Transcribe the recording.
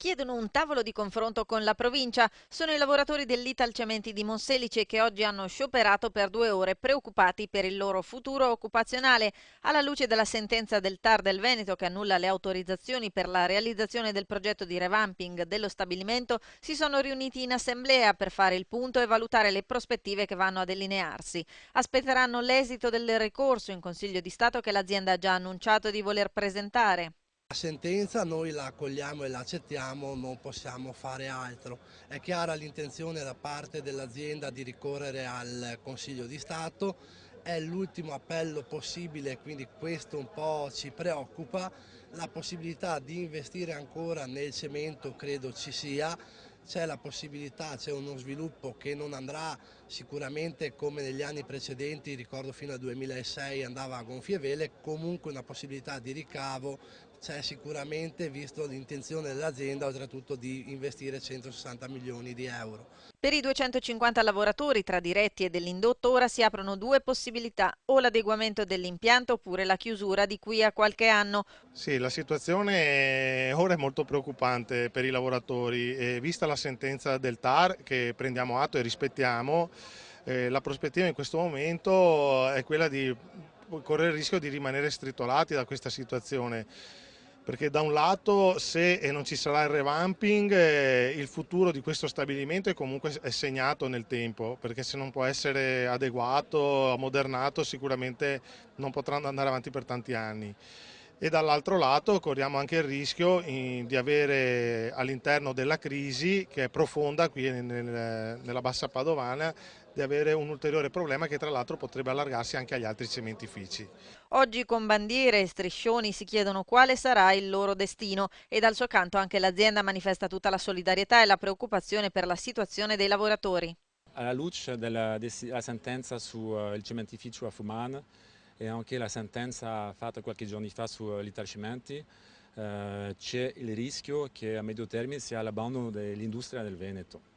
Chiedono un tavolo di confronto con la provincia. Sono i lavoratori dell'Italcementi di Monselice che oggi hanno scioperato per 2 ore, preoccupati per il loro futuro occupazionale. Alla luce della sentenza del TAR del Veneto che annulla le autorizzazioni per la realizzazione del progetto di revamping dello stabilimento, si sono riuniti in assemblea per fare il punto e valutare le prospettive che vanno a delinearsi. Aspetteranno l'esito del ricorso in Consiglio di Stato che l'azienda ha già annunciato di voler presentare. La sentenza noi la accogliamo e la accettiamo, non possiamo fare altro. È chiara l'intenzione da parte dell'azienda di ricorrere al Consiglio di Stato, è l'ultimo appello possibile, quindi questo un po' ci preoccupa. La possibilità di investire ancora nel cemento credo ci sia, c'è la possibilità, c'è uno sviluppo che non andrà sicuramente come negli anni precedenti, ricordo fino al 2006 andava a gonfie vele, comunque una possibilità di ricavo c'è sicuramente, visto l'intenzione dell'azienda oltretutto di investire 160 milioni di euro. Per i 250 lavoratori tra diretti e dell'indotto ora si aprono due possibilità, o l'adeguamento dell'impianto oppure la chiusura di qui a qualche anno. Sì, la situazione ora è molto preoccupante per i lavoratori e vista la sentenza del TAR che prendiamo atto e rispettiamo, la prospettiva in questo momento è quella di correre il rischio di rimanere stritolati da questa situazione. Perché da un lato se non ci sarà il revamping il futuro di questo stabilimento è segnato nel tempo, perché se non può essere adeguato, ammodernato sicuramente non potrà andare avanti per tanti anni. E dall'altro lato corriamo anche il rischio di avere all'interno della crisi, che è profonda qui nella bassa padovana, di avere un ulteriore problema che tra l'altro potrebbe allargarsi anche agli altri cementifici. Oggi con bandiere e striscioni si chiedono quale sarà il loro destino e dal suo canto anche l'azienda manifesta tutta la solidarietà e la preoccupazione per la situazione dei lavoratori. Alla luce della sentenza sul cementificio a Fumane e anche la sentenza fatta qualche giorno fa sull'Italcementi, c'è il rischio che a medio termine sia l'abbandono dell'industria del Veneto.